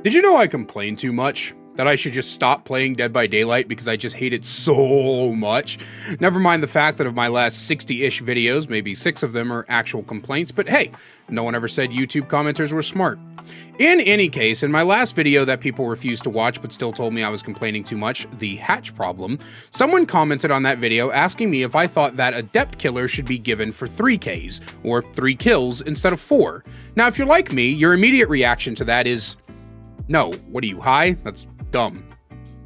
Did you know I complain too much? That I should just stop playing Dead by Daylight because I just hate it so much? Never mind the fact that of my last 60-ish videos, maybe 6 of them are actual complaints, but hey, no one ever said YouTube commenters were smart. In any case, in my last video that people refused to watch but still told me I was complaining too much, the hatch problem, someone commented on that video asking me if I thought that Adept killer should be given for 3Ks, or 3 kills instead of 4. Now if you're like me, your immediate reaction to that is, no, what are you, high? That's dumb.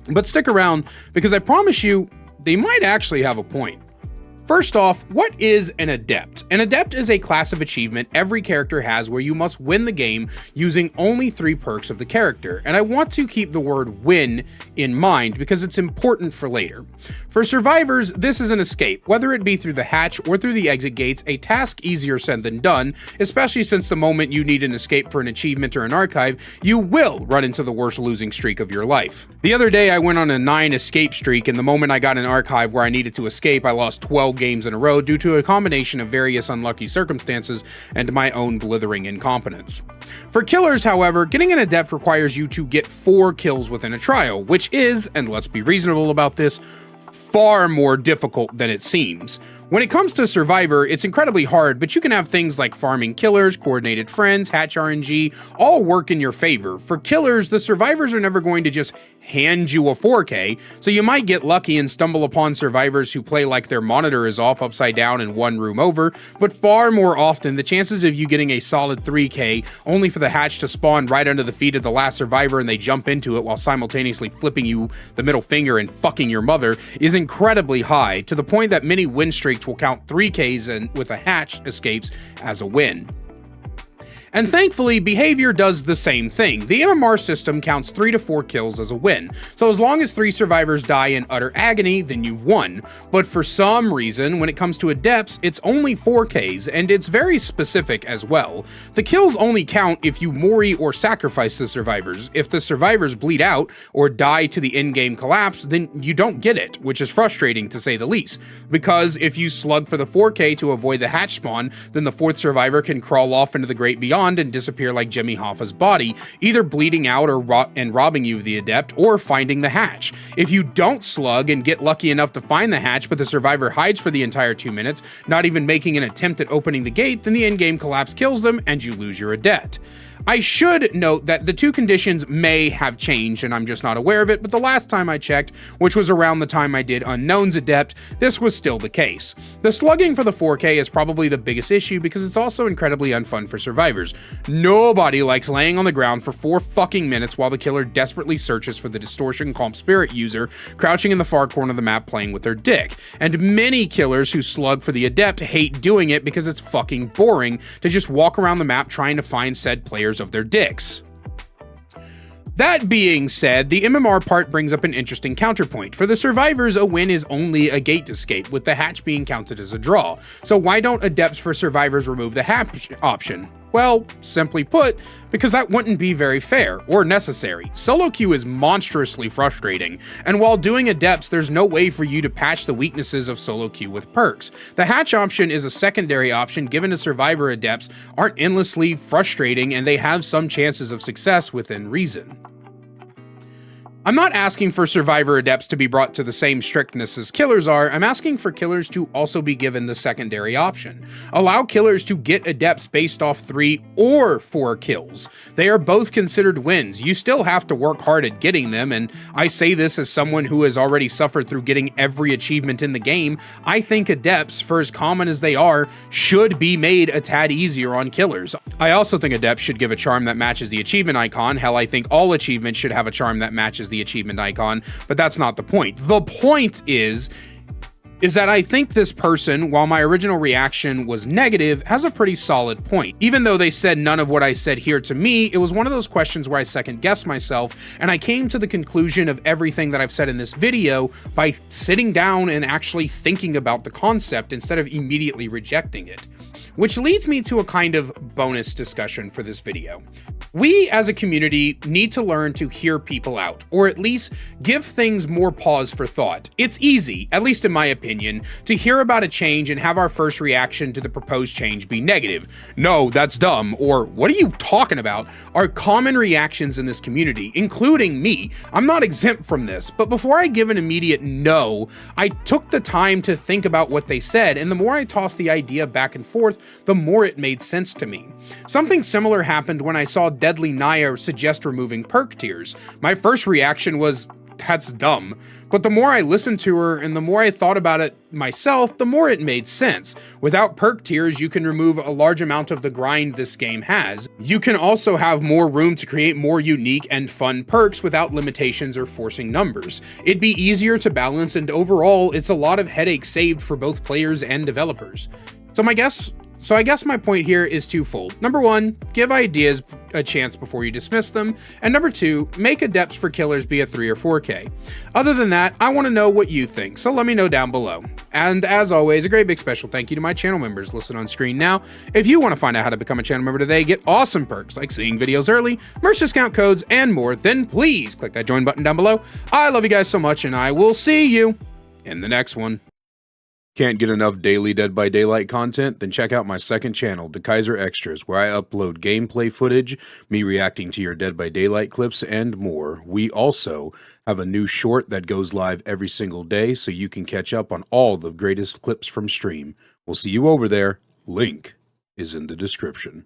But stick around, because I promise you, they might actually have a point. First off, what is an Adept? An Adept is a class of achievement every character has where you must win the game using only 3 perks of the character, and I want to keep the word win in mind because it's important for later. For survivors, this is an escape, whether it be through the hatch or through the exit gates, a task easier said than done, especially since the moment you need an escape for an achievement or an archive, you will run into the worst losing streak of your life. The other day I went on a 9 escape streak, and the moment I got an archive where I needed to escape, I lost 12 games in a row due to a combination of various unlucky circumstances and my own blithering incompetence. For killers, however, getting an Adept requires you to get 4 kills within a trial, which is, and let's be reasonable about this, far more difficult than it seems. When it comes to Survivor, it's incredibly hard, but you can have things like farming killers, coordinated friends, hatch RNG, all work in your favor. For killers, the survivors are never going to just hand you a 4K, so you might get lucky and stumble upon survivors who play like their monitor is off upside down in one room over, but far more often, the chances of you getting a solid 3K only for the hatch to spawn right under the feet of the last survivor and they jump into it while simultaneously flipping you the middle finger and fucking your mother is incredibly high, to the point that many win streaks will count 3Ks and with a hatch escapes as a win. And thankfully, Behavior does the same thing. The MMR system counts 3 to 4 kills as a win, so as long as 3 survivors die in utter agony, then you won. But for some reason, when it comes to Adepts, it's only 4Ks, and it's very specific as well. The kills only count if you mori or sacrifice the survivors. If the survivors bleed out or die to the in-game collapse, then you don't get it, which is frustrating to say the least. Because if you slug for the 4K to avoid the hatch spawn, then the 4th survivor can crawl off into the great beyond and disappear like Jimmy Hoffa's body, either bleeding out or robbing you of the Adept, or finding the hatch. If you don't slug and get lucky enough to find the hatch, but the survivor hides for the entire 2 minutes, not even making an attempt at opening the gate, then the in-game collapse kills them and you lose your Adept. I should note that the 2 conditions may have changed and I'm just not aware of it, but the last time I checked, which was around the time I did Unknown's Adept, this was still the case. The slugging for the 4K is probably the biggest issue because it's also incredibly unfun for survivors. Nobody likes laying on the ground for 4 fucking minutes while the killer desperately searches for the distortion comp spirit user crouching in the far corner of the map playing with their dick. And many killers who slug for the Adept hate doing it because it's fucking boring to just walk around the map trying to find said players of their dicks. That being said, the MMR part brings up an interesting counterpoint. For the survivors, a win is only a gate escape, with the hatch being counted as a draw. So why don't Adepts for survivors remove the hatch option? Well, simply put, because that wouldn't be very fair or necessary. Solo queue is monstrously frustrating, and while doing Adepts, there's no way for you to patch the weaknesses of solo queue with perks. The hatch option is a secondary option given to survivor Adepts aren't endlessly frustrating and they have some chances of success within reason. I'm not asking for survivor Adepts to be brought to the same strictness as killers are, I'm asking for killers to also be given the secondary option. Allow killers to get Adepts based off 3 or 4 kills. They are both considered wins. You still have to work hard at getting them, and I say this as someone who has already suffered through getting every achievement in the game. I think Adepts, for as common as they are, should be made a tad easier on killers. I also think Adepts should give a charm that matches the achievement icon. Hell, I think all achievements should have a charm that matches the achievement icon, but that's not the point. The point is that I think this person, while my original reaction was negative, has a pretty solid point. Even though they said none of what I said here to me, it was one of those questions where I second-guessed myself, and I came to the conclusion of everything that I've said in this video by sitting down and actually thinking about the concept instead of immediately rejecting it. Which leads me to a kind of bonus discussion for this video. We as a community need to learn to hear people out, or at least give things more pause for thought. It's easy, at least in my opinion, to hear about a change and have our first reaction to the proposed change be negative. No, that's dumb, or what are you talking about, are common reactions in this community, including me. I'm not exempt from this, but before I give an immediate no, I took the time to think about what they said, and the more I tossed the idea back and forth, the more it made sense to me. Something similar happened when I saw Deadly Naya suggest removing perk tiers. My first reaction was, that's dumb. But the more I listened to her and the more I thought about it myself, the more it made sense. Without perk tiers, you can remove a large amount of the grind this game has. You can also have more room to create more unique and fun perks without limitations or forcing numbers. It'd be easier to balance, and overall, it's a lot of headache saved for both players and developers. So I guess my point here is twofold. Number one, give ideas a chance before you dismiss them. And number two, make Adepts for Killers be a 3 or 4K. Other than that, I want to know what you think, so let me know down below. And as always, a great big special thank you to my channel members listed on screen now. If you want to find out how to become a channel member today, get awesome perks like seeing videos early, merch discount codes, and more, then please click that join button down below. I love you guys so much, and I will see you in the next one. Can't get enough daily Dead by Daylight content? Then check out my second channel, The Kaiser Extras, where I upload gameplay footage, me reacting to your Dead by Daylight clips, and more. We also have a new short that goes live every single day, so you can catch up on all the greatest clips from stream. We'll see you over there. Link is in the description.